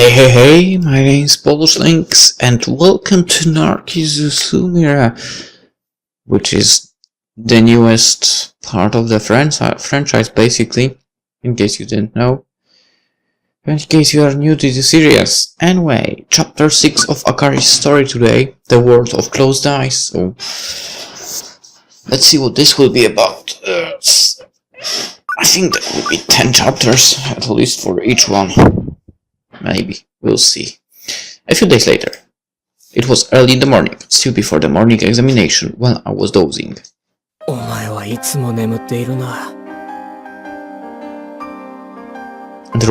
Hey, my name's PolishLynx and welcome to Narcissu Sumire, which is the newest part of the franchise basically, in case you didn't know. In case you are new to the series. Anyway, chapter 6 of Akari's story today, the world of closed eyes. So, let's see what this will be about. I think there will be 10 chapters, at least for each one. Maybe. We'll see. A few days later. It was early in the morning, still before the morning examination, while I was dozing. There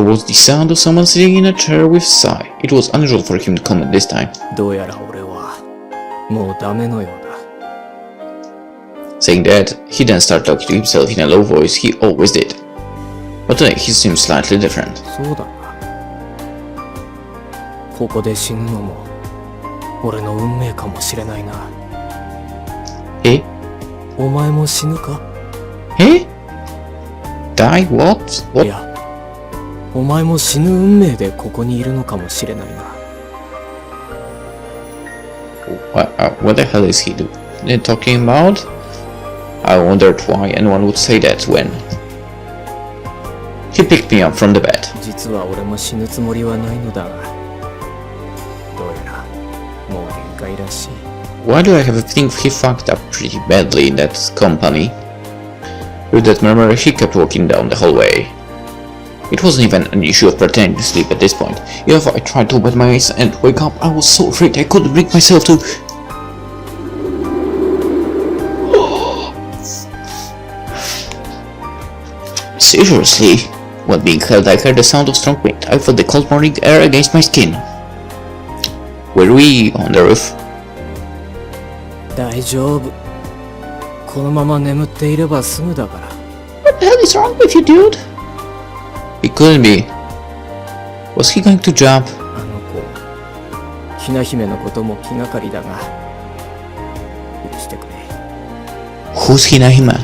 was the sound of someone sitting in a chair with a sigh. It was unusual for him to comment this time. Saying that, he then started talking to himself in a low voice. He always did. But today he seemed slightly different. Eh? Eh? Die? What? What? What the hell is he talking about? I wondered why anyone would say that when he picked me up from the bed. Why do I have a feeling he fucked up pretty badly in that company? With that murmur, he kept walking down the hallway. It wasn't even an issue of pretending to sleep at this point. If I tried to open my eyes and wake up, I was so afraid I couldn't bring myself to... Seriously? While being held, I heard the sound of strong wind. I felt the cold morning air against my skin. Were we on the roof? What the hell is wrong with you, dude? He couldn't be. Was he going to jump? Who's Hinahima?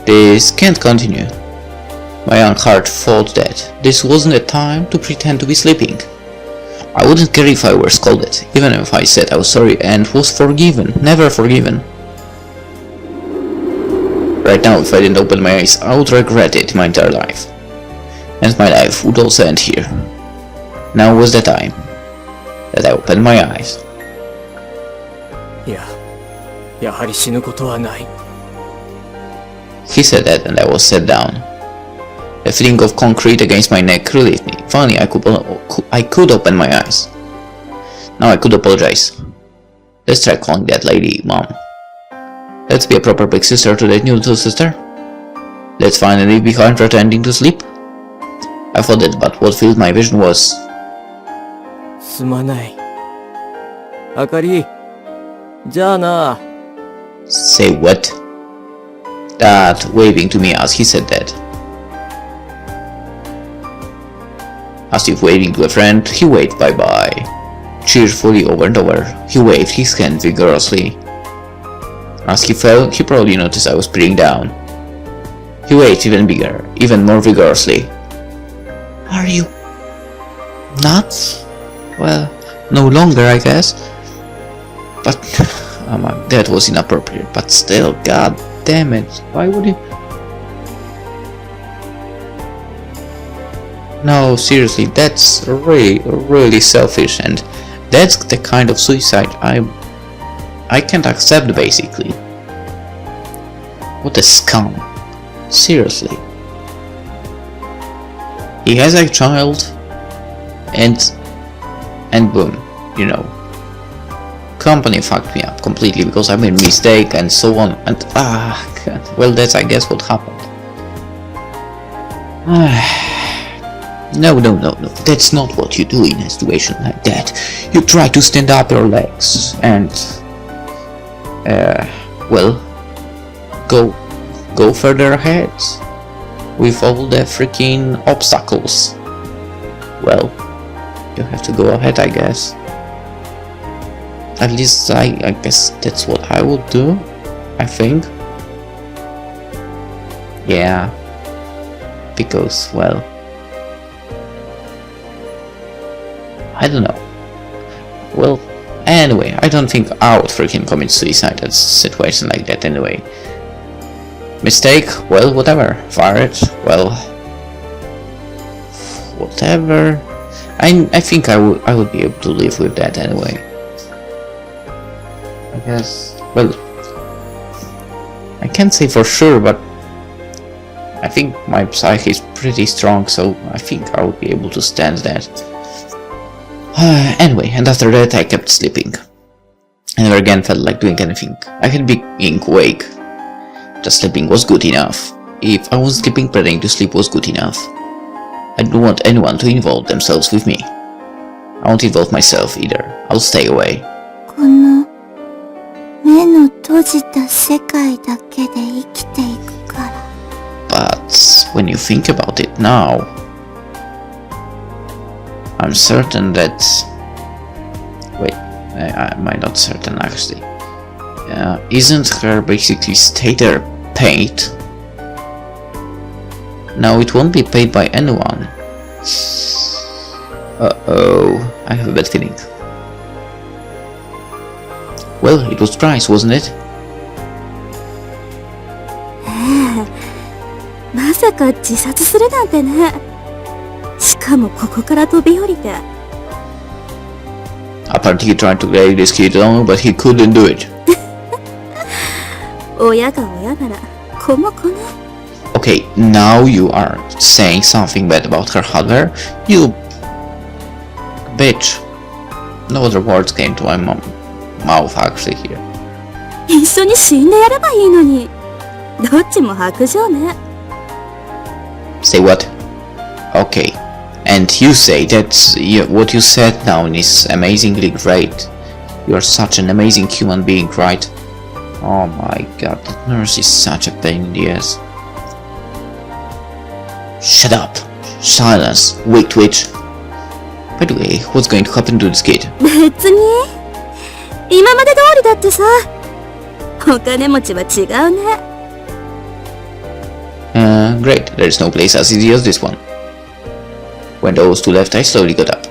This can't continue. My young heart thought that this wasn't a time to pretend to be sleeping. I wouldn't care if I were scolded, even if I said I was sorry and was forgiven, never forgiven. Right now, if I didn't open my eyes, I would regret it my entire life. And my life would also end here. Now was the time that I opened my eyes. He said that and I was set down. A feeling of concrete against my neck relieved me. Finally, I could open my eyes. Now I could apologize. Let's try calling that lady Mom. Let's be a proper big sister to that new little sister. Let's finally be behind pretending to sleep. I thought that, but what filled my vision was... Akari. Say what? Dad waving to me as he said that. As if waving to a friend, he waved bye-bye. Cheerfully over and over, he waved his hand vigorously. As he fell, he probably noticed I was peering down. He waved even bigger, even more vigorously. Are you... nuts? Well, no longer, I guess. But... that was inappropriate, but still, god damn it, why would he... No, seriously, that's really selfish, and that's the kind of suicide I can't accept, basically. What a scum. Seriously. He has a child, and boom, you know. Company fucked me up completely because I made a mistake and so on, and God. Well, that's I guess what happened. No, that's not what you do in a situation like that. You try to stand up your legs and, well, go further ahead with all the freaking obstacles. Well, you have to go ahead, I guess. At least I guess that's what I would do, I think. Yeah, because, well, I don't know. Well, anyway, I don't think I would freaking commit suicide at a situation like that anyway. Mistake? Well, whatever. Fired? Well, whatever. I think I would be able to live with that anyway. I guess. Well, I can't say for sure, but I think my psyche is pretty strong, so I think I would be able to stand that. Anyway, and after that I kept sleeping. I never again felt like doing anything. I had being awake. Just sleeping was good enough. If I was sleeping, pretending to sleep was good enough. I don't want anyone to involve themselves with me. I won't involve myself either. I'll stay away. この目の閉じた世界だけで生きていくから。 But when you think about it now, I'm certain that... Wait, am I not certain actually? Isn't her basically stater paid? No, it won't be paid by anyone. Uh-oh, I have a bad feeling. Well, it was Price, wasn't it? まさか自殺するなんてね。しかもここから飛び降りて。Apparently he tried to grab this kid alone, but he couldn't do it. 親が親なら子も子ね。Okay, now you are saying something bad about her hardware? You bitch. No other words came to my mouth actually here. 一緒に死んでやればいいのに。どっちも白状ね。Say what? Okay. And you say that what you said now is amazingly great. You are such an amazing human being, right? Oh my god, that nurse is such a pain in the ass. Shut up! Silence! Wait, twitch! By the way, what's going to happen to this kid? 別に今まで通りだってさ。お金持ちは違うね。Great. There is no place as easy as this one. When those two left, I slowly got up.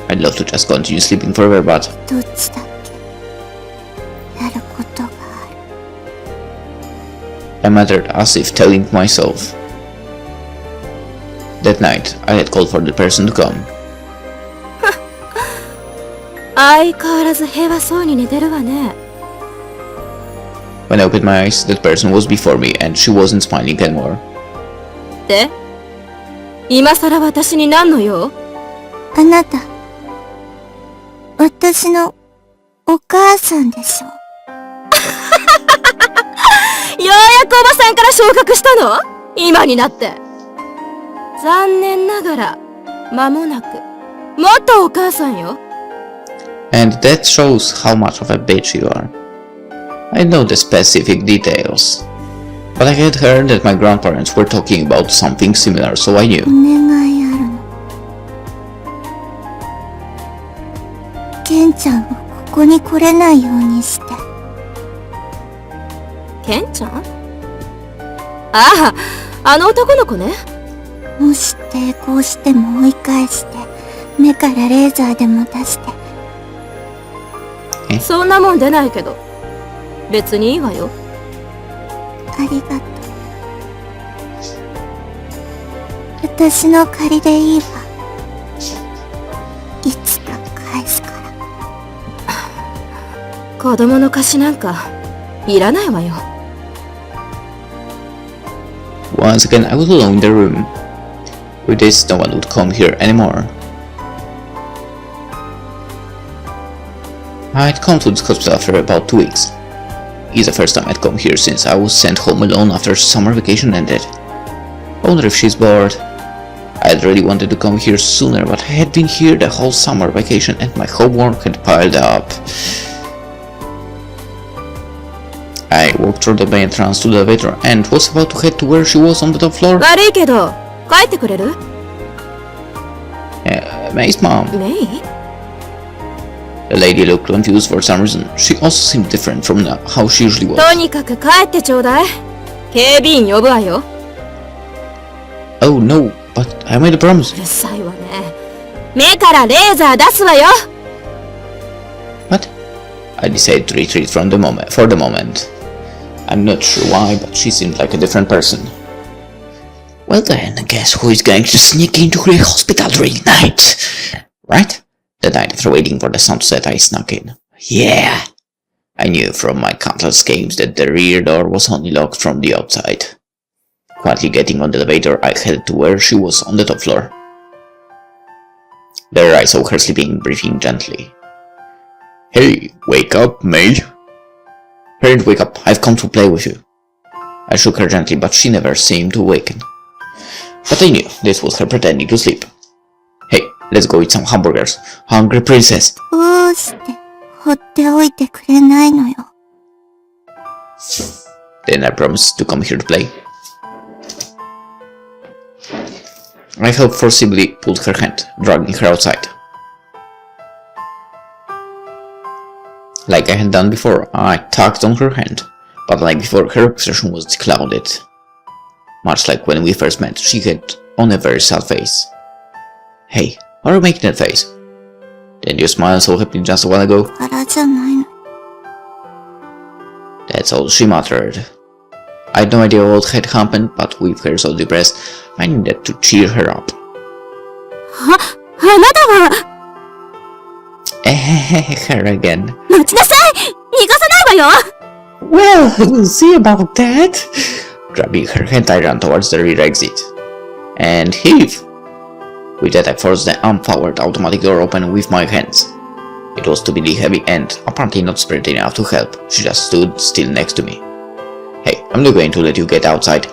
I'd love to just continue sleeping forever, but... どっちだっけやることがある。I muttered as if telling myself. That night, I had called for the person to come. 相変わらず平和そうに寝てるわね。When I opened my eyes, that person was before me, and she wasn't smiling anymore. で今さら私に何の用？あなた、私のお母さんでしょ。ようやくおばさんから昇格したの？今になって。残念ながら、間もなく、元お母さんよ。And that shows how much of a bitch you are. I know the specific details. But I had heard that my grandparents were talking about something similar, so I knew. お願いあるの。ケンちゃんをここに来れないようにして。ケンちゃん？ああ、あの男の子ね。もし抵抗しても追い返して、目からレーザーでも出して。そんなもん出ないけど、別にいいわよ。ありがとう。私の借りでいいわ。いつか返すから。子供の貸しなんかいらないわよ。Once again, I was alone in the room. With this, no one would come here anymore. I'd come to this hospital after about 2 weeks. It's the first time I'd come here since I was sent home alone after summer vacation ended. I wonder if she's bored. I had really wanted to come here sooner, but I had been here the whole summer vacation and my homework had piled up. I walked through the main entrance to the elevator and was about to head to where she was on the top floor. 悪いけど、帰ってくれる？ May's mom. May? The lady looked confused for some reason. She also seemed different from how she usually was. とにかく帰ってちょうだい。警備員呼ぶわよ。Oh no, but I made a promise. うるさいわね。目からレーザー出すわよ。What? I decided to retreat for the moment. I'm not sure why, but she seemed like a different person. Well then, guess who is going to sneak into her hospital during the night? Right? The night after waiting for the sun to set, I snuck in. Yeah! I knew from my countless games that the rear door was only locked from the outside. Quietly getting on the elevator, I headed to where she was on the top floor. There I saw her sleeping, breathing gently. Hey, wake up, May! Hurry, wake up, I've come to play with you. I shook her gently, but she never seemed to awaken. But I knew this was her pretending to sleep. Hey, let's go eat some hamburgers. Hungry princess. どうして放っておいてくれないのよ。Then I promised to come here to play. I helped forcibly pulled her hand, dragging her outside. Like I had done before, I tugged on her hand, but like before, her expression was clouded. Much like when we first met, she had on a very sad face. Hey, why are you making that face? Didn't you smile so happily just a while ago? からじゃないの。That's all she muttered. I had no idea what had happened, but with her so depressed, I needed to cheer her up. あなたは Her again. 待ちなさい逃がさないわよ Well, we'll see about that. Grabbing her hand, I ran towards the rear exit. And heave! With that, I forced the unpowered automatic door open with my hands. It was stupidly heavy and apparently not spread enough to help. She just stood still next to me. Hey, I'm not going to let you get outside.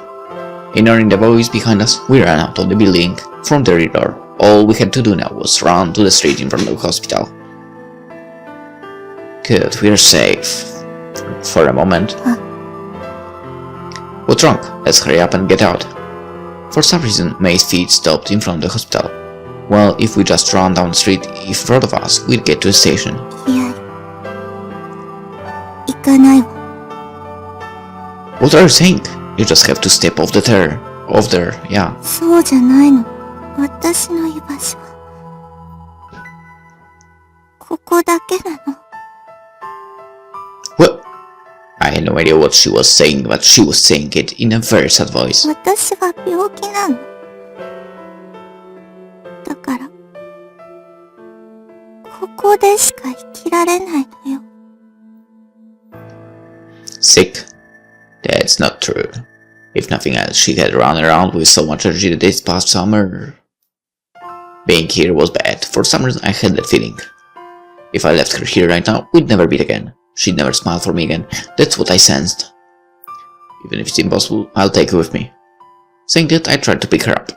Ignoring the voice behind us, we ran out of the building from the rear door. All we had to do now was run to the street in front of the hospital. Good, we're safe. For a moment. What's wrong? Let's hurry up and get out. For some reason, May's feet stopped in front of the hospital. Well, if we just ran down the street in front of us, we'd get to the station. いや行かないわ What are you saying? You just have to step off there, yeah. そうじゃないの私の居場所はここだけなの Well, I had no idea what she was saying, but she was saying it in a very sad voice. 私は病気なのだからここでしか生きられないのよ Sick? That's not true. If nothing else, she had run around with so much energy this past summer. Being here was bad. For some reason, I had that feeling. If I left her here right now, we'd never meet again. She'd never smile for me again. That's what I sensed. Even if it's impossible, I'll take her with me. Saying that, I tried to pick her up.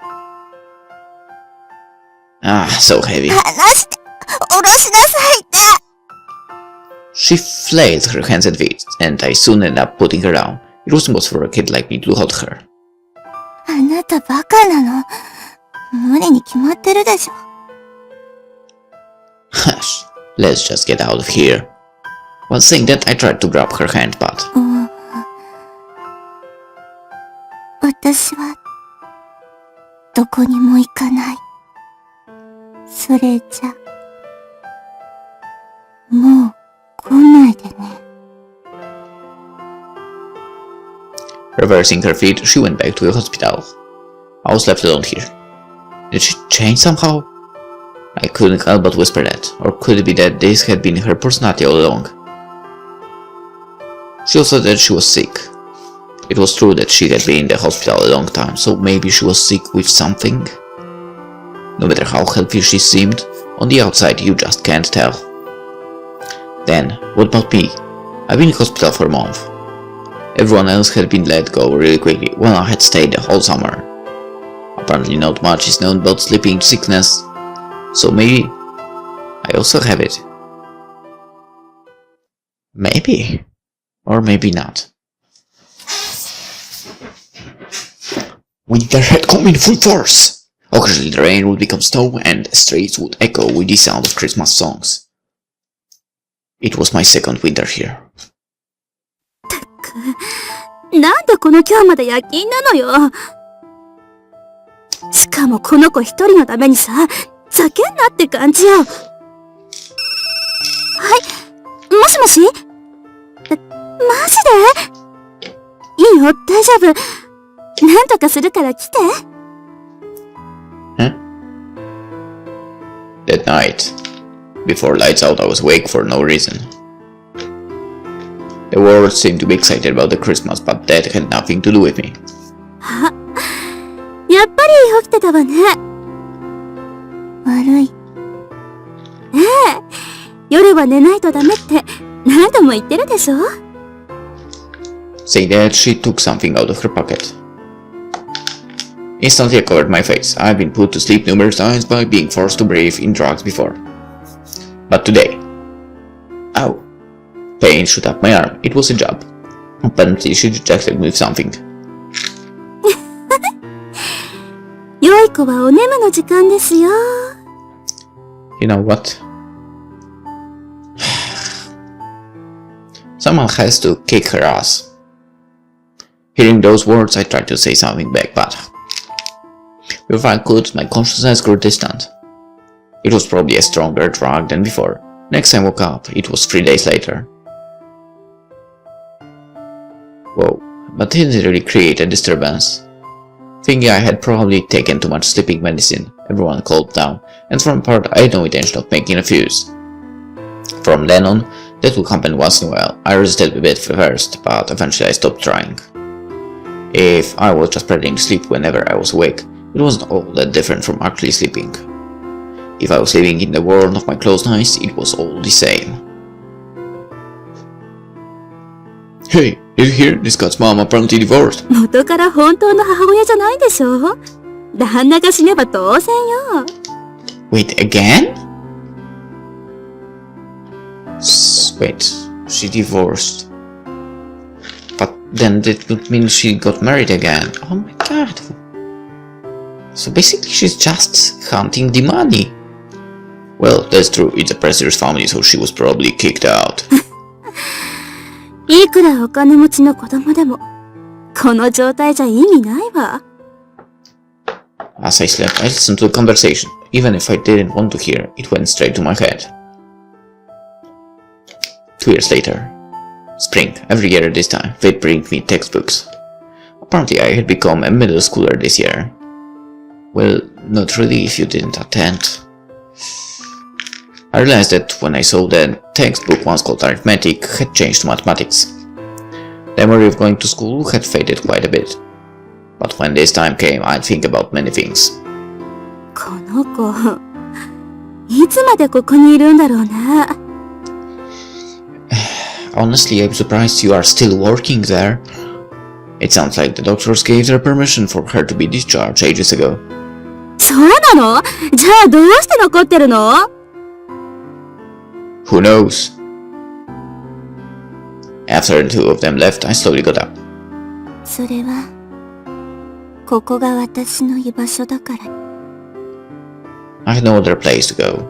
Ah, so heavy. 離して下ろしなさいって She flailed her hands and feet, and I soon ended up putting her down. It was impossible for a kid like me to hold her. あなたバカなの無理に決まってるでしょ Hush, let's just get out of here. While saying that, I tried to grab her hand, but 私はどこにも行かないそれじゃもう来ないでね reversing her feet, she went back to the hospital. I was left alone here. Did she change somehow? I couldn't help but whisper that, or could it be that this had been her personality all along? She also said that she was sick. It was true that she had been in the hospital a long time, so maybe she was sick with something? No matter how healthy she seemed, on the outside you just can't tell. Then, what about me? I've been in hospital for a month. Everyone else had been let go really quickly, while I had stayed the whole summer. Apparently not much is known about sleeping sickness, so maybe I also have it. Maybe. Or maybe not. Winter had come in full force. Occasionally the rain would become snow and the streets would echo with the sound of Christmas songs. It was my second winter here. なんでこの今日まで夜勤なのよしかもこの子一人のためにさ叫んなって感じよ。はい、もしもし？マジで？いいよ、大丈夫。なんとかするから来て。Huh? That night, before lights out, I was awake for no reason. The world seemed to be excited about the Christmas, but that had nothing to do with me. あ、やっぱり起きてたわね。悪い。ええ、夜は寝ないとダメって何度も言ってるでしょ。Saying that, she took something out of her pocket. Instantly I covered my face. I've been put to sleep numerous times by being forced to breathe in drugs before. But today... Ow. Pain shot up my arm. It was a job. Apparently she detected me with something. 良い子はお眠の時間ですよ。You know what? Someone has to kick her ass. Hearing those words, I tried to say something back, but... Before I could, my consciousness grew distant. It was probably a stronger drug than before. Next time I woke up, it was 3 days later. Whoa, but it didn't really create a disturbance. Thinking I had probably taken too much sleeping medicine, everyone calmed down, and from part I had no intention of making a fuse. From then on, that would happen once in a while. I resisted a bit first, but eventually I stopped trying. If I was just pretending to sleep whenever I was awake, it wasn't all that different from actually sleeping. If I was living in the world of my closed eyes, it was all the same. Hey, did you hear? This guy's mom apparently divorced. 元から本当の母親じゃないでしょ。旦那が死ねば当然よ。Wait, again? Wait, she divorced. But then that would mean she got married again. Oh my god. So basically she's just hunting the money. Well, that's true. It's a president's family, so she was probably kicked out. いくらお金持ちの子供でも、この状態じゃ意味ないわ。As I slept, I listened to the conversation. Even if I didn't want to hear, it went straight to my head. 2 years later. Spring. Every year at this time, they'd bring me textbooks. Apparently I had become a middle schooler this year. Well, not really if you didn't attend. I realized that when I saw the textbook once called arithmetic had changed to mathematics. The memory of going to school had faded quite a bit. But when this time came, I'd think about many things. この子、いつまでここにいるんだろうね。Honestly, I'm surprised you are still working there. It sounds like the doctors gave their permission for her to be discharged ages ago. そうなの？じゃあどうして残ってるの？ Who knows? After the two of them left, I slowly got up. それは、ここが私の居場所だから。I had no other place to go.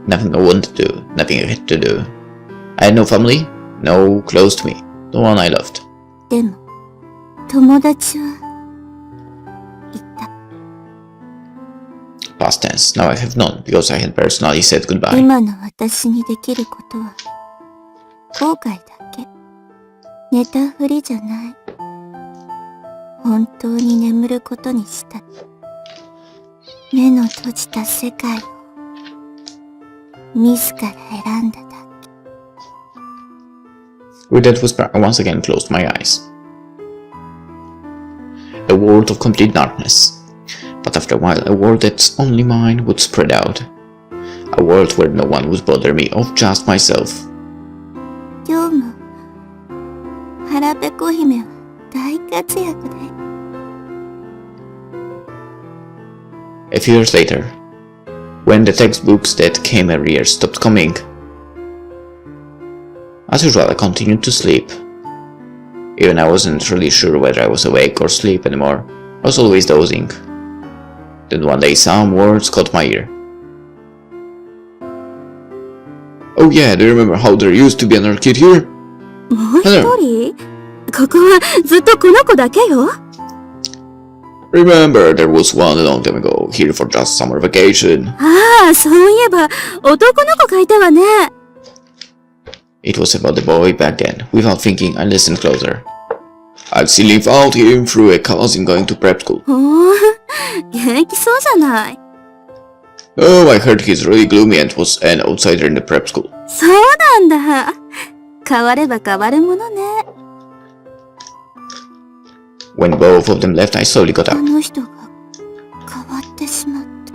Nothing I wanted to do, nothing I had to do. I had no family, no close to me, no one I loved. でも、友達は、いた。Past tense, now I have none, because I had personally said goodbye. 今の私にできることは、後悔だけ。寝たふりじゃない。本当に眠ることにした。目の閉じた世界を、自ら選んだだけ。With that whisper, I once again closed my eyes. A world of complete darkness. But after a while, a world that's only mine would spread out. A world where no one would bother me, of just myself. 今日も、腹ペコ姫は大活躍で。A few years later, when the textbooks that came every year stopped coming, as usual, I continued to sleep. Even I wasn't really sure whether I was awake or asleep anymore. I was always dozing. Then one day some words caught my ear. Oh yeah, do you remember how there used to be another kid here? もう一人？ここはずっとこの子だけよ。Remember, there was one a long time ago, here for just summer vacation. ああ、そういえば、男の子がいたわね。It was about the boy back then. Without thinking, I listened closer. Accidentally found him through a cousin going to prep school. おー、元気そうじゃない。Oh, I heard he's really gloomy and was an outsider in the prep school. そうなんだ。変われば変わるものね。When both of them left, I slowly got あ up. の人が変わってしまった。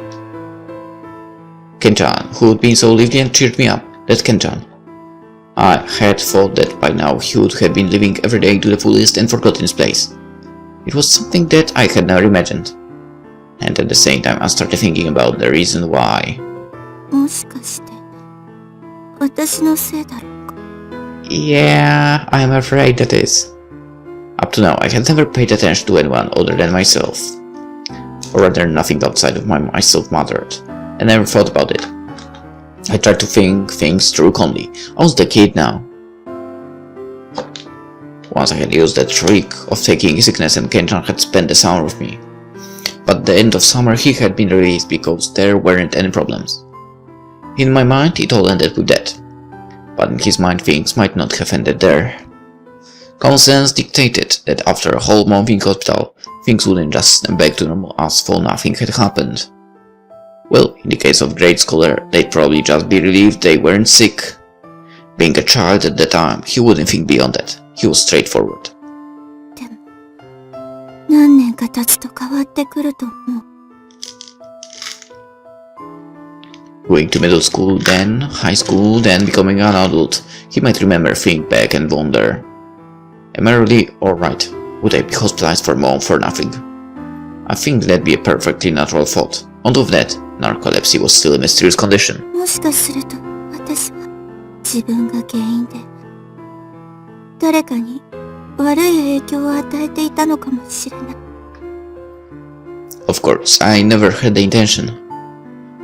Ken-chan, who had been so lively and cheered me up. That's Ken-chan. I had thought that by now he would have been living every day to the fullest and forgotten his place. It was something that I had never imagined. And at the same time I started thinking about the reason why. もしかして、私のせいだろうか。Yeah, I'm afraid that is. Up to now, I had never paid attention to anyone other than myself. Or rather, nothing outside of myself mattered. I never thought about it. I tried to think things through calmly. I was the kid now. Once I had used that trick of taking sickness and Ken-chan had spent the summer with me. But at the end of summer he had been released because there weren't any problems. In my mind it all ended with that. But in his mind things might not have ended there. Common sense dictated that after a whole month in hospital, things wouldn't just snap back to normal as though nothing had happened. Well, in the case of Great Scholar, they'd probably just be relieved they weren't sick. Being a child at the time, he wouldn't think beyond that. He was straightforward. でも、何年か経つと変わってくると思う。Going to middle school, then high school, then becoming an adult, he might remember, think back and wonder. Am I really alright? Would I be hospitalized for a month for nothing? I think that'd be a perfectly natural thought. On top of that, narcolepsy was still a mysterious condition. もしかすると、私は自分が原因で、誰かに悪い影響を与えていたのかもしれない。Of course, I never had the intention.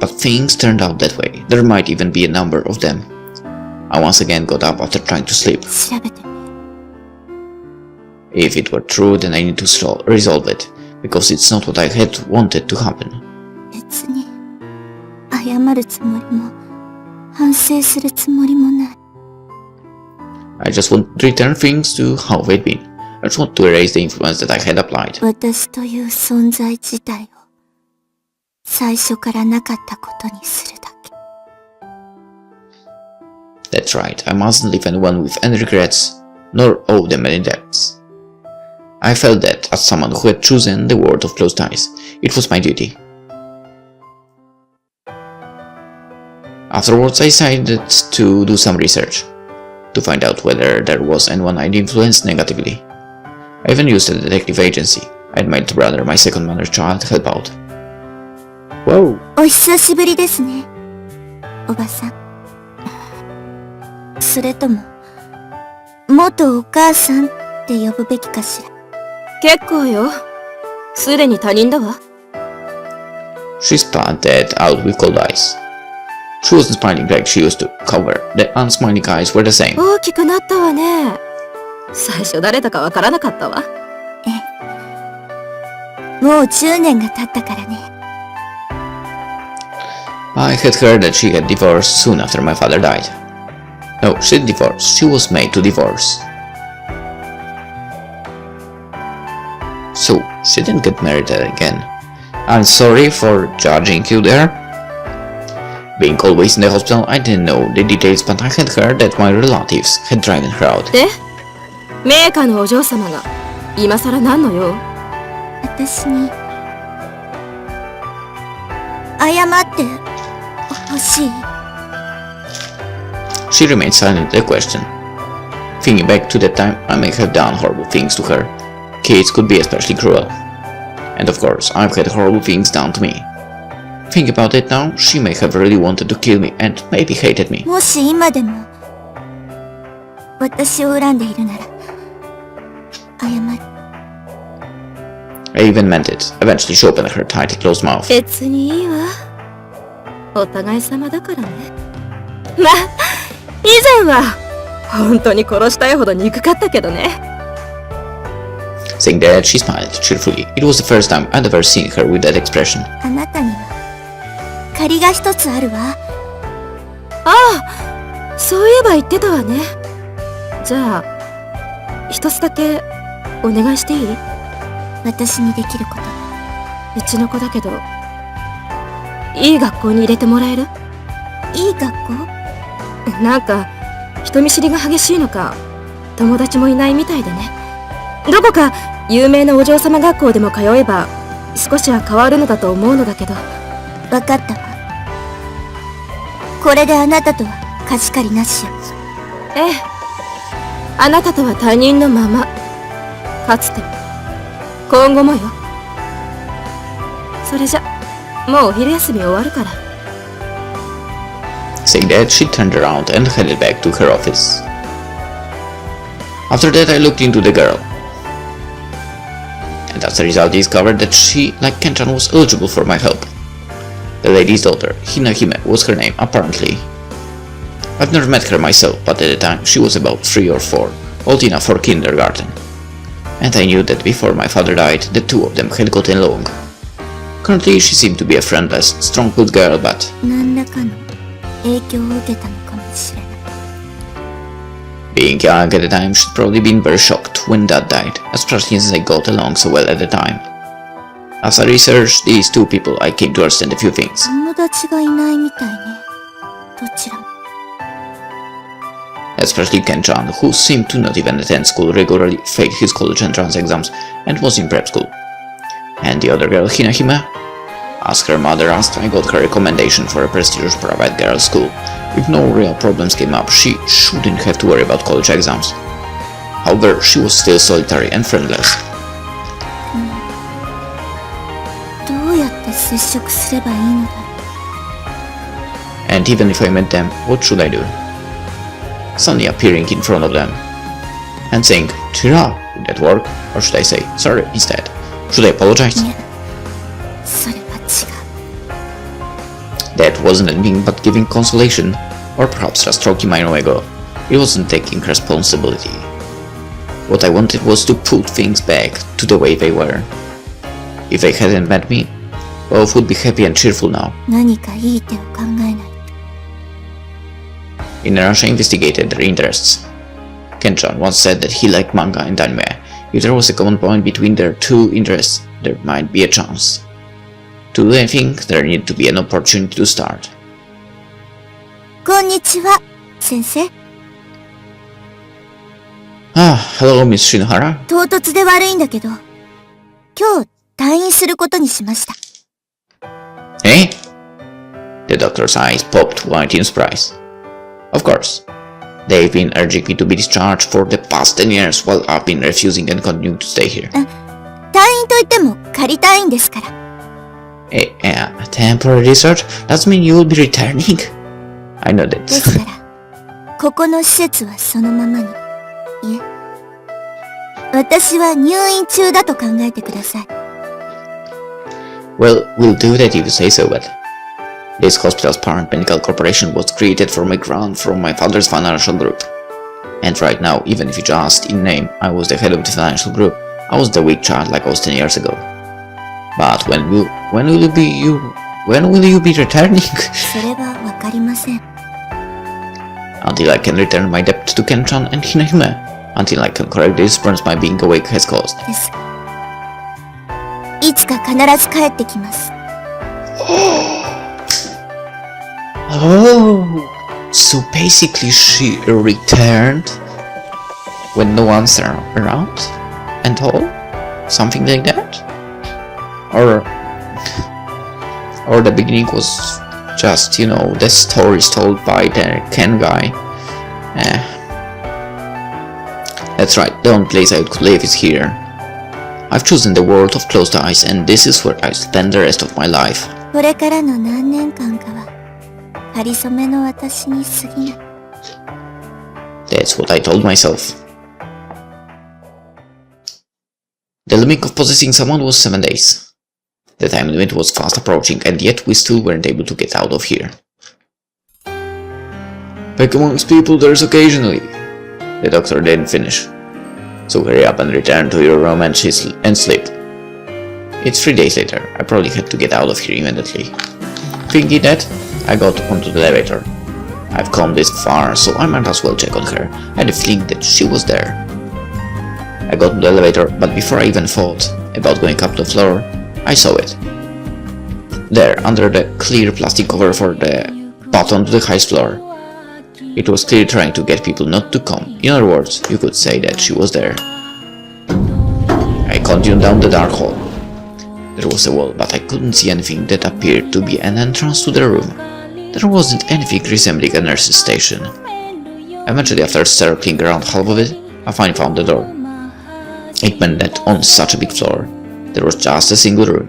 But things turned out that way. There might even be a number of them. I once again got up after trying to sleep. 調べてみる。If it were true, then I need to resolve it, because it's not what I had wanted to happen. 別に、謝るつもりも、反省するつもりもない。I just want to return things to how they'd been. I just want to erase the influence that I had applied. 私という存在自体を、最初からなかったことにするだけ。That's right, I mustn't leave anyone with any regrets, nor owe them any debts. I felt that as someone who had chosen the world of closed eyes, it was my duty. Afterwards, I decided to do some research, to find out whether there was anyone I'd influenced negatively. I even used a detective agency. I'd made brother, my second mother's child, help out. Whoa! お久しぶりですね、おばさん。それとも、元お母さんって呼ぶべきかしら。結構よ。すでに他人だわ。She spat that out with cold eyes. She wasn't smiling like she used to. However, the unsmiling eyes were the same. 大きくなったわね。最初誰だかわからなかったわ。もう10年が経ったからね。I had heard that she had divorced soon after my father died. No, she didn't divorce. She was made to divorce. So, she didn't get married again. I'm sorry for judging you there. Being always in the hospital, I didn't know the details, but I had heard that my relatives had driven her out. で、名家のお嬢様が今さら何の用？私に謝ってほしい。She remained silent at the question. Thinking back to that time, I may have done horrible things to her. Kids could be especially cruel. And of course, I've had horrible things done to me. Think about it now, she may have really wanted to kill me and maybe hated me. もし今でも私を恨んでいるなら謝る。I even meant it. Eventually she opened her tightly closed mouth. 別にいいわ。お互い様だからね。ま、以前は本当に殺したいほど憎かったけどね。Saying that, she smiled cheerfully. It was the first time I'd ever seen her with that expression. あなたには借りが一つあるわ。ああ、そういえば言ってたわね。じゃあ、一つだけお願いしていい？私にできること。うちの子だけど、いい学校に入れてもらえる？いい学校？なんか、人見知りが激しいのか、友達もいないみたいでね。どこか有名なお嬢様学校でも通えば、少しは変わるのだと思うのだけど。わかったわ。これであなたとは貸し借りなしよ。ええ。あなたとは他人のまま。かつても、今後もよ。それじゃ、もうお昼休み終わるから。Saying that, she turned around and headed back to her office. After that, I looked into the girl. And as a result, I discovered that she, like Kenchan, was eligible for my help. The lady's daughter, Hinahime, was her name, apparently. I've never met her myself, but at the time she was about 3 or 4, old enough for kindergarten. And I knew that before my father died, the two of them had gotten along. Currently, she seemed to be a friendless, strong-willed girl, but... 何らかの影響を受けたのかもしれない。Being young at the time, she'd probably been very shocked when Dad died, especially since I got along so well at the time. As I researched these two people, I came to understand a few things. 友達がいないみたいね。どちらも。Especially Kenchan, who seemed to not even attend school regularly, failed his college entrance exams, and was in prep school. And the other girl, Hinahime? As her mother asked, I got her recommendation for a prestigious private girls' school. If no real problems came up, she shouldn't have to worry about college exams. However, she was still solitary and friendless. どうやって接触すればいいのだろう。 And even if I met them, what should I do? Suddenly appearing in front of them and saying, "Chira," would that work? Or should I say, "Sorry," instead? Should I apologize? いや、それは違う。 That wasn't anything but giving consolation, or perhaps just stroking my own ego. It wasn't taking responsibility. What I wanted was to put things back to the way they were. If they hadn't met me, both would be happy and cheerful now. 何かいい手を考えない。 In Russia, I investigated their interests. Kenchan once said that he liked manga and anime. If there was a common point between their two interests, there might be a chance. To do anything, there needed to be an opportunity to start. こんにちは、先生。Hello, Miss Shinohara. 唐突で悪いんだけど、今日退院することにしました。Eh? The doctor's eyes popped wide in surprise. Of course. They've been urging me to be discharged for the past 10 years while I've been refusing and continuing to stay here. 退院といっても仮退院ですから。Temporary discharge? Does mean you will be returning? I know that. ですから、ここの施設はそのままに。いえ、私は入院中だと考えてください。Well, we'll do that if you say so, but... This hospital's parent medical corporation was created from a grant from my father's financial group. And right now, even if just in name I was the head of the financial group, I was the weak child like I was 10 years ago. But when will you be returning? それはわかりません。 Until I can return my debt to Kenchan and Hinahime. Until I can correct the disappointments my being awake has caused. です。いつか必ず帰ってきます。Oh, so basically she returned when no one's around and all? Something like that? Or the beginning was just, you know, the stories told by the Ken guy. That's right, the only place I could live is here. I've chosen the world of closed eyes and this is where I'll spend the rest of my life. これからの何年間かは、かりそめの私に過ぎない。 That's what I told myself. The limit of possessing someone was 7 days. The time limit was fast approaching and yet we still weren't able to get out of here. Back amongst people there's occasionally. The doctor didn't finish. So hurry up and return to your room and sleep. It's 3 days later. I probably had to get out of here immediately. Thinking that, I got onto the elevator. I've come this far, so I might as well check on her. I had a feeling that she was there. I got on the elevator, but before I even thought about going up the floor, I saw it. There, under the clear plastic cover for the button to the highest floor. It was clearly trying to get people not to come. In other words, you could say that she was there. I continued down the dark hall. There was a wall, but I couldn't see anything that appeared to be an entrance to the room. There wasn't anything resembling a nurse's station. Eventually, after circling around half of it, I finally found the door. It meant that on such a big floor, there was just a single room.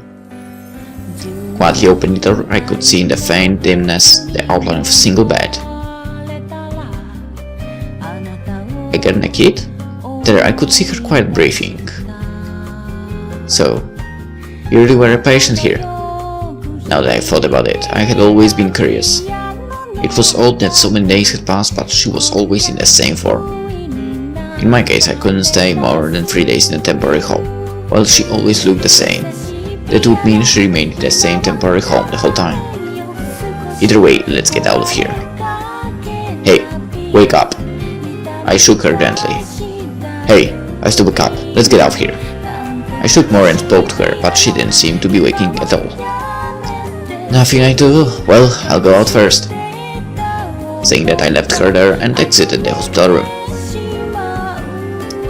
Quietly opening the door, I could see in the faint dimness the outline of a single bed. Again a kid? There I could see her quiet breathing. So, you really were a patient here? Now that I thought about it, I had always been curious. It was odd that so many days had passed, but she was always in the same form. In my case, I couldn't stay more than 3 days in a temporary home, while she always looked the same. That would mean she remained in the same temporary home the whole time. Either way, let's get out of here. Hey, wake up. I shook her gently. Hey, I still wake up. Let's get out of here. I shook more and spoke to her, but she didn't seem to be waking at all. Nothing I do. Well, I'll go out first. Saying that, I left her there and exited the hospital room.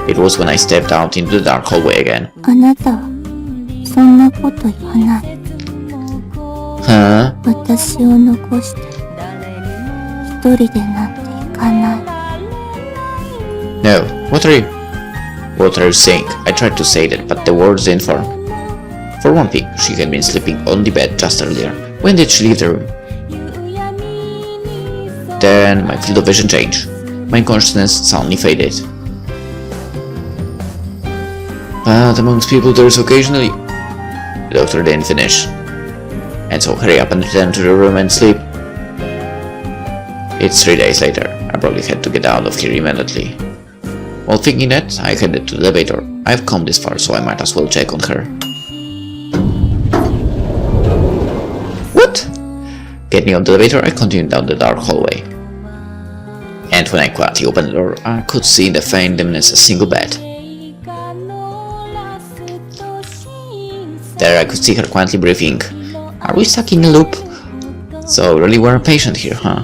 It was when I stepped out into the dark hallway again. あなたはそんなこと言わない。 Huh? 私を残して一人でなんて行かない。 No, what are you saying? I tried to say that, but the words didn't form. For one thing, she had been sleeping on the bed just earlier. When did she leave the room? Then my field of vision changed. My consciousness suddenly faded. But amongst people there's occasionally... The doctor didn't finish. And so hurry up and return to the room and sleep. It's 3 days later. I probably had to get out of here immediately. While thinking that, I headed to the elevator. I've come this far, so I might as well check on her. What? Getting on the elevator, I continued down the dark hallway. And when I quietly opened the door, I could see in the faint dimness a single bed. There I could see her quietly breathing. Are we stuck in a loop? So really we're a patient here, huh?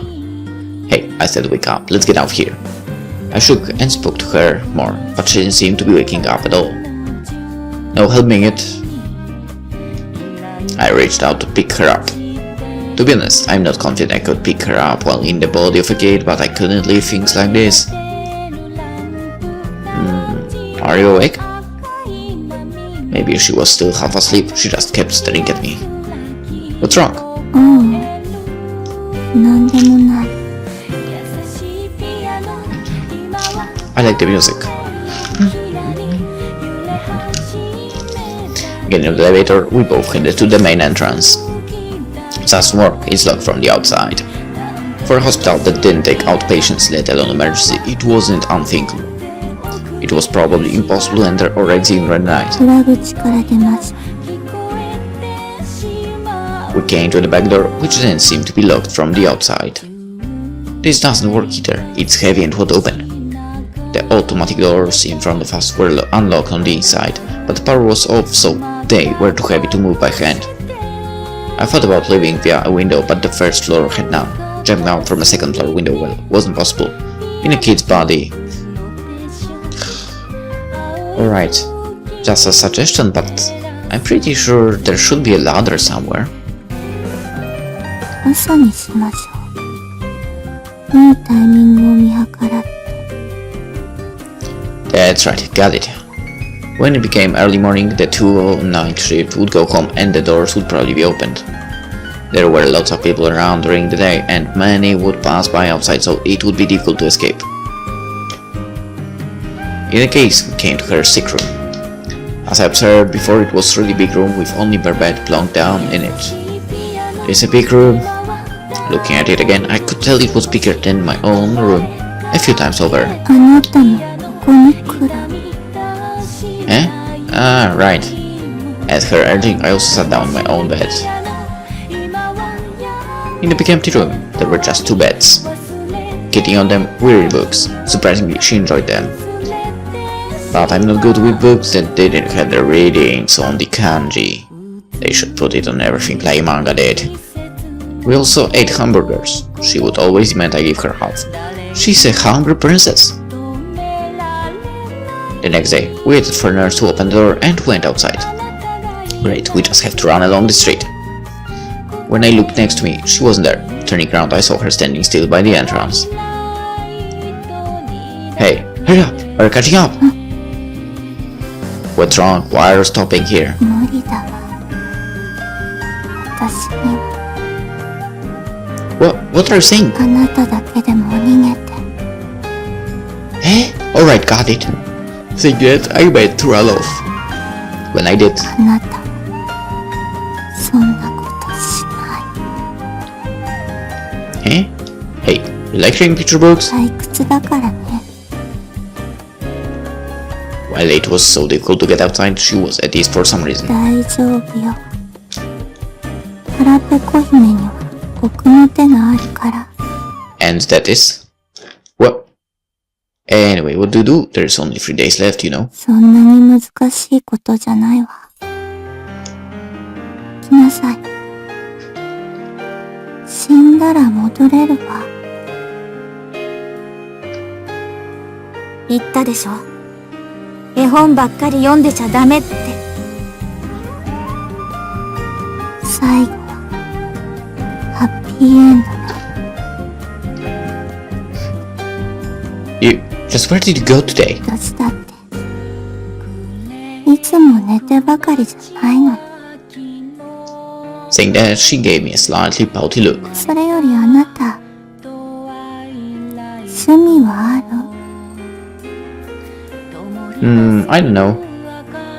Hey, I said wake up, let's get out of here. I shook and spoke to her more, but she didn't seem to be waking up at all. No helping it. I reached out to pick her up. To be honest, I'm not confident I could pick her up while in the body of a kid, but I couldn't leave things like this. Are you awake? Maybe she was still half asleep, she just kept staring at me. What's wrong? なんでもない。 I like the music. Getting on the elevator, we both headed to the main entrance. Just work, it's locked from the outside. For a hospital that didn't take outpatients, let alone emergency, it wasn't unthinkable. It was probably impossible to enter or exit in the night. 裏口から出ます。 We came to the back door, which didn't seem to be locked from the outside. This doesn't work either, it's heavy and wide open. The automatic doors in front of us were unlocked on the inside, but the power was off, so they were too heavy to move by hand. I thought about leaving via a window, but the first floor had none. Jumping out from a second floor window wasn't possible. In a kid's body. Alright, just a suggestion, but I'm pretty sure there should be a ladder somewhere. 朝にしましょう。いいタイミングを見計らって。 That's right, got it. When it became early morning, the 2 night shift would go home and the doors would probably be opened. There were lots of people around during the day and many would pass by outside, so it would be difficult to escape. In any case, we came to her sick room. As I observed before, it was a really big room with only her bed plunked down in it. It's a big room. Looking at it again, I could tell it was bigger than my own room, a few times over. あなたもここに来る。Eh? Ah, right. At her urging, I also sat down on my own bed. In the big empty room, there were just 2 beds. Kitty on them, we read books. Surprisingly, she enjoyed them. But I'm not good with books that didn't have the readings on the kanji. They should put it on everything like manga did. We also ate hamburgers. She would always demand I give her half. She's a hungry princess. The next day, we waited for Nurse to open the door and went outside. Great, we just have to run along the street. When I looked next to me, she wasn't there. Turning around, I saw her standing still by the entrance. Hey, hurry up! We're catching up! What's wrong? Why are you stopping here? 無理だわ。私には What are you saying? あなただけでも逃げて。Eh? Alright, got it. Saying that, I went to run off. When I did, あなたはそんなことしない。 eh? Hey, you like reading picture books? 退屈だからね。 While it was so difficult to get outside, she was at ease for some reason. 大丈夫よ。腹ペコ姫には奥の手があるから。 And that is... What? Anyway, what do you do? There's only 3 days left, you know. そんなに難しいことじゃないわ。来なさい。死んだら戻れるわ。言ったでしょ。絵本ばっかり読んでちゃダメって。最後はハッピーエンドな。 You... Just where did you go today? 私だっていつも寝てばかりじゃないの。 Saying that, she gave me a slightly pouty look. それよりあなた趣味はある？ I don't know.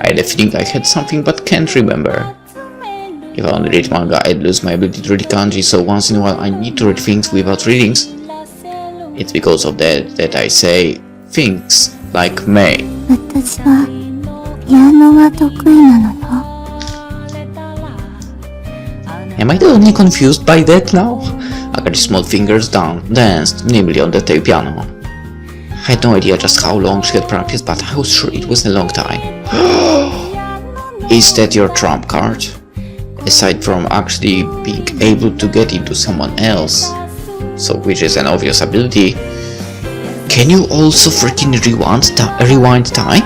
I had a feeling I had something but can't remember. If I only read manga, I'd lose my ability to read kanji, so once in a while I need to read things without readings. It's because of that I say things like May. 私はピアノが得意なのよ。 Am I the only confused by that now? Akari's small fingers danced nimbly on the piano. I had no idea just how long she had practiced, but I was sure it was a long time. Is that your trump card? Aside from actually being able to get into someone else, so which is an obvious ability, can you also freaking rewind time?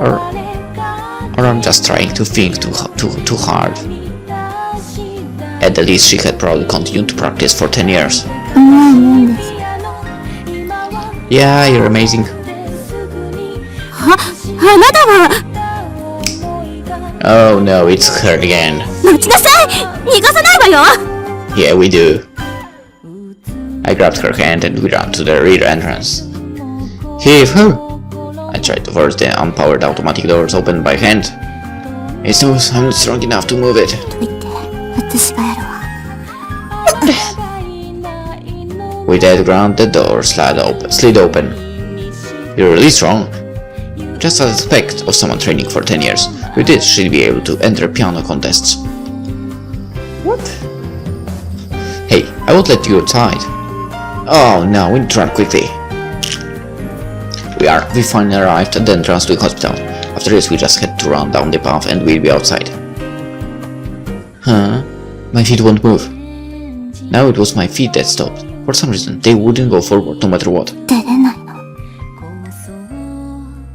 Or I'm just trying to think too hard. At the least, she had probably continued to practice for 10 years. うまいもんです。 Yeah, you're amazing. あなたは Oh no, it's her again. 待ちなさい。逃がさないわよ。 Yeah, we do. I grabbed her hand and we ran to the rear entrance. Heave ho! I tried to force the unpowered automatic doors open by hand. It's no, I'm not strong enough to move it. と言って私がやるわ。 With that ground, the door slid open. You're really strong. Just as aspect of someone training for 10 years. With this, she'll be able to enter piano contests. What? Hey, I won't let you outside. Oh no, we need to run quickly. We finally arrived at the entrance to the hospital. After this, we just had to run down the path and we'll be outside. Huh? My feet won't move. Now it was my feet that stopped. For some reason, they wouldn't go forward no matter what. 出れないの。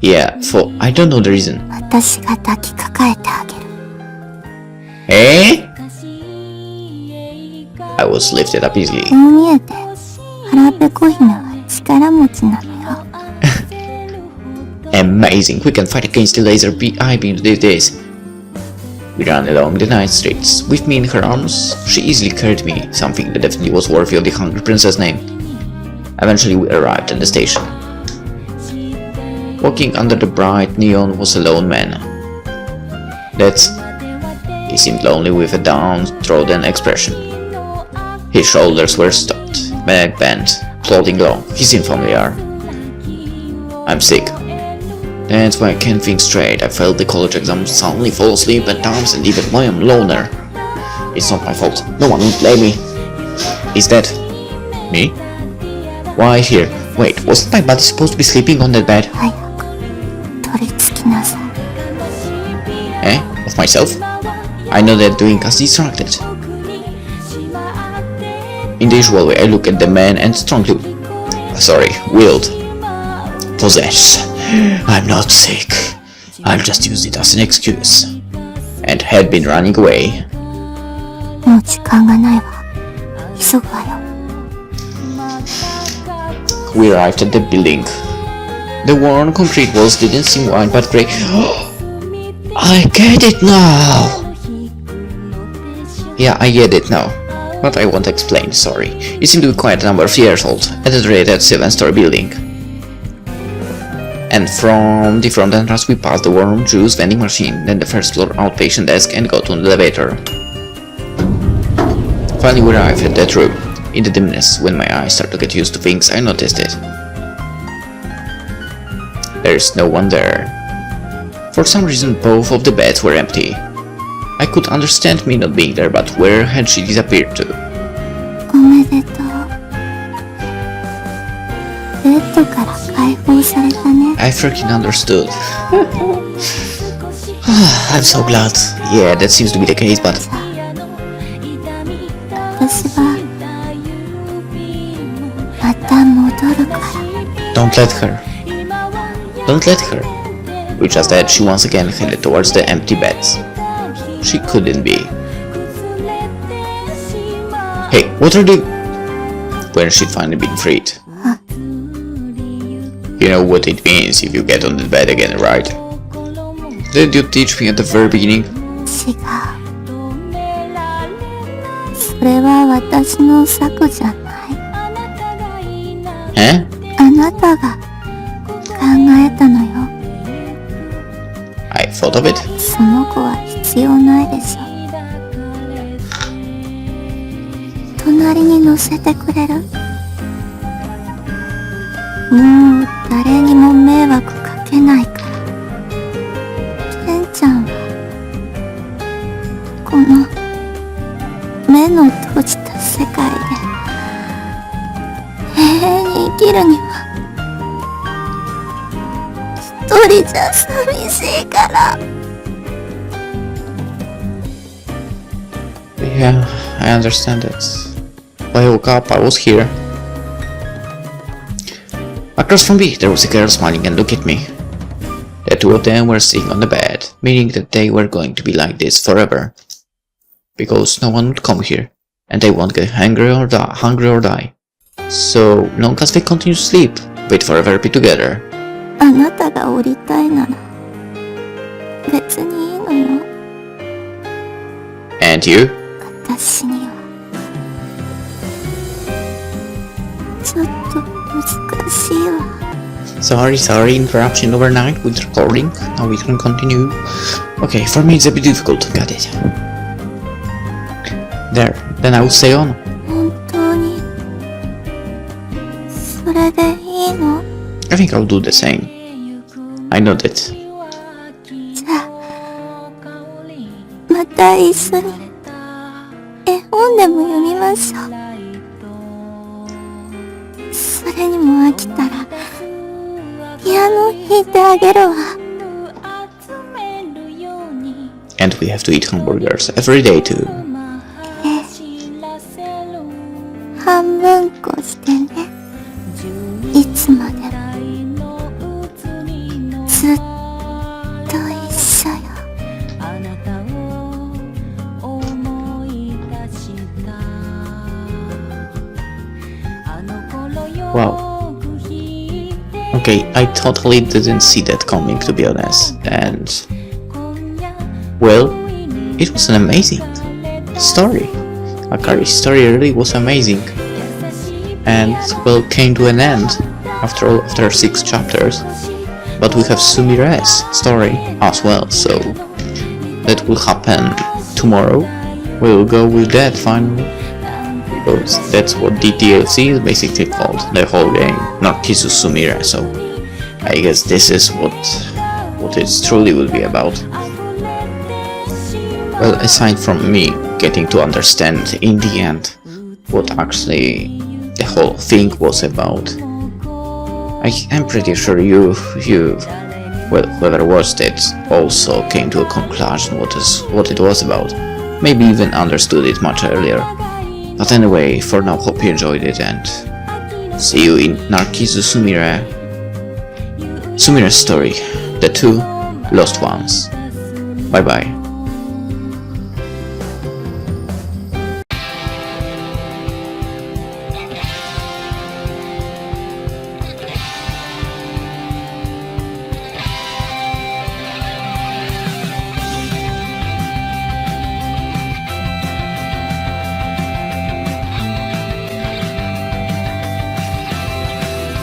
Yeah, I don't know the reason. 私が抱きかかえてあげる。 Eh? I was lifted up easily. こう見えて腹ペコ姫は力持ちなのよ。 Amazing, we can fight against the laser eye beams these days. We ran along the night streets. With me in her arms, she easily carried me, something that definitely was worthy of the Hungry Princess name. Eventually we arrived at the station. Walking under the bright neon was a lone man. He seemed lonely with a downtrodden expression. His shoulders were stopped, back bent, plodding along. He seemed familiar. I'm sick. That's why I can't think straight. I failed the college exam, suddenly fall asleep at times, and even when I'm loner. It's not my fault. No one will blame me. Is that me? Why here? Wait, wasn't my body supposed to be sleeping on that bed? 早く取り付きなさい。 Eh? Of myself? I know that doing us distracted. In the usual way, I look at the man and strongly... willed. Possess. I'm not sick. I'll just use it as an excuse. And had been running away. もう時間がないわ。急ぐわよ。We arrived at the building. The worn concrete walls didn't seem white but grey. I get it now! Yeah, I get it now. But I won't explain, sorry. It seemed to be quite a number of years old, at a rated 7-story building. And from the front entrance we passed the warm juice vending machine, then the first floor outpatient desk and got on the elevator. Finally we arrived at that room. In the dimness, when my eyes start to get used to things, I noticed it. There's no one there. For some reason both of the beds were empty. I could understand me not being there, but where had she disappeared to? おめでとう。ベッドから解放されたね。I freaking understood. I'm so glad. Yeah, that seems to be the case, but... 私はまた戻るから。 Don't let her. Don't let her. With just that, she once again headed towards the empty beds. She couldn't be. Hey, what are you... When she'd finally been freed. You know what it means if you get on the bed again, right? Did you teach me at the very beginning? 違う。それは私の策じゃない。 Eh? あなたが考えたのよ。 I thought of it. その子は必要ないでしょ。隣に乗せてくれる？もう誰にも迷惑かけないから。ケンちゃんはこの目の閉じた世界で永遠に生きるには一人じゃ寂しいから。 Yeah, I understand it. When I woke up, I was here. Across from me, there was a girl smiling and looking at me. The two of them were sitting on the bed, meaning that they were going to be like this forever. Because no one would come here, and they won't get hungry or die. So long as they continue to sleep, wait forever be together. あなたが降りたいなら別にいいのよ。 And you? 私にはちょっと難しいわ。 Sorry, interruption overnight with recording. Now we can continue. Okay, for me it's a bit difficult, got it. There, then I will stay on. 本当にそれでいいの？ I think I'll do the same. I know that. じゃあまた一緒に絵本でも読みましょう。それにも飽きたらピアノ弾いてあげるわ。 And we have to eat hamburgers every day too. 半分こしてね。いつまでもずっと一緒よ。 Wow. Okay, I totally didn't see that coming, to be honest. And... well, it was an amazing story. Akari's story really was amazing. And, well, came to an end after 6 chapters. But we have Sumire's story as well, so that will happen tomorrow. We'll go with that finally. Because that's what the DLC is basically called, the whole game, Narcissu Sumire, so I guess this is what what it truly will be about. Well, aside from me getting to understand in the end what actually the whole thing was about, I'm pretty sure you, well, whoever watched it also came to a conclusion what it was about. Maybe even understood it much earlier. But anyway, for now, hope you enjoyed it and see you in Narcissu Sumire's story, The Two Lost Ones. Bye bye.